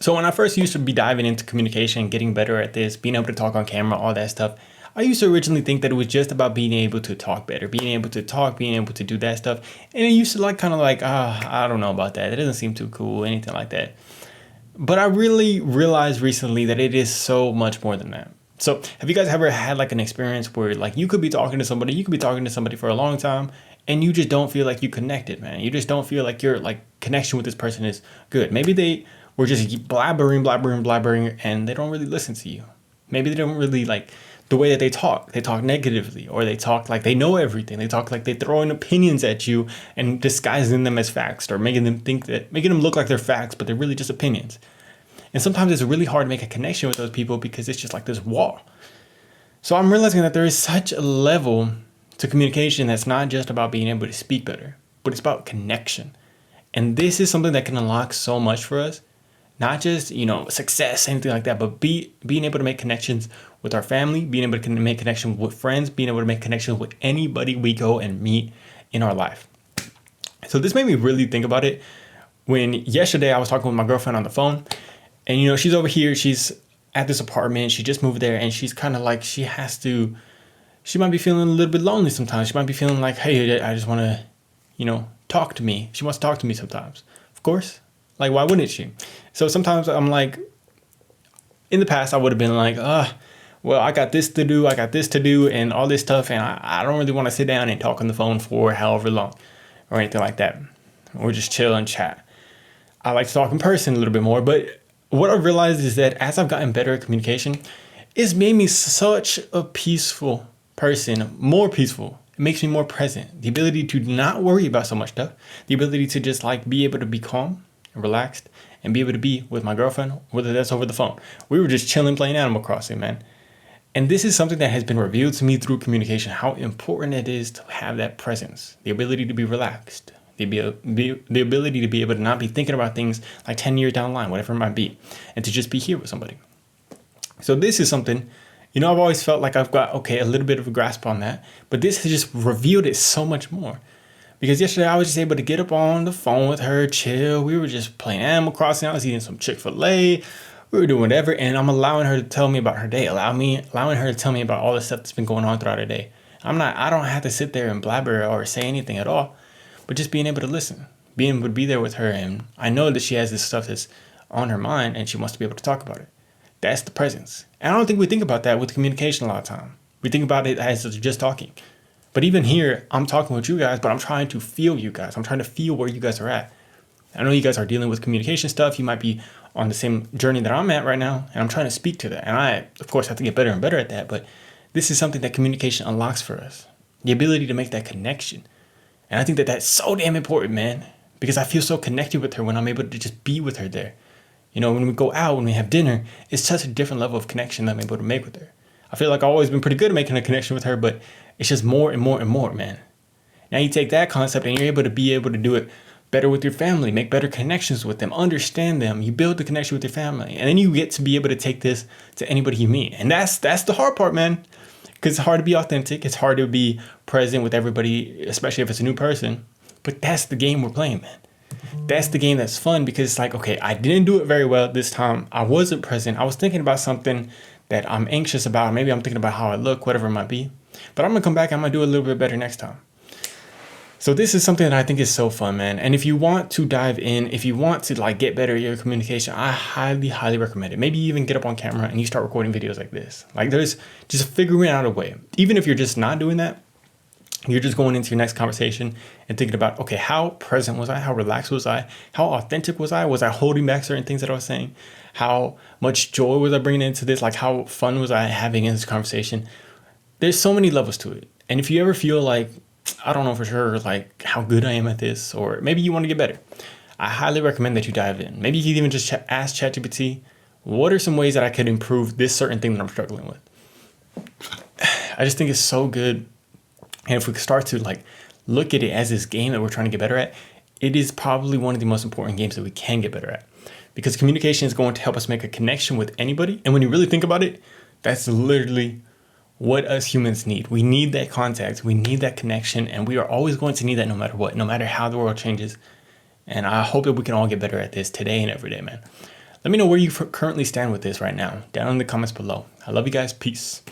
So when I first used to be diving into communication, getting better at this, being able to talk on camera, all that stuff, I used to originally think that it was just about being able to talk better, being able to talk, being able to do that stuff. And it used to kind of I don't know about that. It doesn't seem too cool, anything like that. But I really realized recently that it is so much more than that. So have you guys ever had an experience where you could be talking to somebody, you could be talking to somebody for a long time and you just don't feel like you connected, man. You just don't feel like your connection with this person is good. Maybe they were just blabbering and they don't really listen to you. Maybe they don't really like the way that they talk. They talk negatively, or they talk like they know everything. They talk like they throw in opinions at you and disguising them as facts, or making them look like they're facts, but they're really just opinions. And sometimes it's really hard to make a connection with those people because it's just like this wall. So I'm realizing that there is such a level to communication that's not just about being able to speak better, but it's about connection. And this is something that can unlock so much for us. Not just, success, anything like that, but being able to make connections with our family, being able to make connections with friends, being able to make connections with anybody we go and meet in our life. So this made me really think about it when yesterday I was talking with my girlfriend on the phone, and she's over here, she's at this apartment, she just moved there, and she's kind of like, she might be feeling a little bit lonely sometimes. She might be feeling like, hey, I just want to, talk to me. She wants to talk to me sometimes. Of course. Why wouldn't she? So sometimes I'm like, in the past, I would have been like, well, I got this to do, and all this stuff, and I don't really want to sit down and talk on the phone for however long, or anything like that, or just chill and chat. I like to talk in person a little bit more, but what I've realized is that as I've gotten better at communication, it's made me such a peaceful person, more peaceful. It makes me more present. The ability to not worry about so much stuff, the ability to just be able to be calm and relaxed and be able to be with my girlfriend, whether that's over the phone. We were just chilling, playing Animal Crossing, man. And this is something that has been revealed to me through communication, how important it is to have that presence, the ability to be relaxed, the ability to be able to not be thinking about things 10 years down the line, whatever it might be, and to just be here with somebody. So this is something, I've always felt like I've got, a little bit of a grasp on that, but this has just revealed it so much more. Because yesterday I was just able to get up on the phone with her, chill. We were just playing Animal Crossing. I was eating some Chick-fil-A. We were doing whatever. And I'm allowing her to tell me about her day. Allowing her to tell me about all the stuff that's been going on throughout her day. I don't have to sit there and blabber or say anything at all. But just being able to listen. Being able to be there with her. And I know that she has this stuff that's on her mind and she wants to be able to talk about it. That's the presence. And I don't think we think about that with communication a lot of time. We think about it as just talking. But even here, I'm talking with you guys, but I'm trying to feel you guys. I'm trying to feel where you guys are at. I know you guys are dealing with communication stuff. You might be on the same journey that I'm at right now, and I'm trying to speak to that. And I, of course, have to get better and better at that. But this is something that communication unlocks for us. The ability to make that connection. And I think that that's so damn important, man, because I feel so connected with her when I'm able to just be with her there. When we go out, when we have dinner, it's such a different level of connection that I'm able to make with her. I feel like I've always been pretty good at making a connection with her, but it's just more and more and more, man. Now you take that concept and you're able to do it better with your family, make better connections with them, understand them. You build the connection with your family, and then you get to be able to take this to anybody you meet. And that's the hard part, man, because it's hard to be authentic. It's hard to be present with everybody, especially if it's a new person. But that's the game we're playing, man. That's the game that's fun, because it's okay, I didn't do it very well this time. I wasn't present. I was thinking about something that I'm anxious about. Maybe I'm thinking about how I look, whatever it might be. But I'm going to come back. I'm going to do it a little bit better next time. So this is something that I think is so fun, man. And if you want to dive in, if you want to get better at your communication, I highly, highly recommend it. Maybe you even get up on camera and you start recording videos like this. There's just figuring out a way. Even if you're just not doing that, you're just going into your next conversation and thinking about, okay, how present was I? How relaxed was I? How authentic was I? Was I holding back certain things that I was saying? How much joy was I bringing into this? How fun was I having in this conversation? There's so many levels to it. And if you ever feel I don't know for sure, how good I am at this, or maybe you want to get better, I highly recommend that you dive in. Maybe you can even just ask ChatGPT, what are some ways that I could improve this certain thing that I'm struggling with? I just think it's so good. And if we start to look at it as this game that we're trying to get better at, it is probably one of the most important games that we can get better at, because communication is going to help us make a connection with anybody. And when you really think about it, that's literally what us humans need. We need that contact. We need that connection. And we are always going to need that no matter what, no matter how the world changes. And I hope that we can all get better at this today and every day, man. Let me know where you currently stand with this right now, down in the comments below. I love you guys. Peace.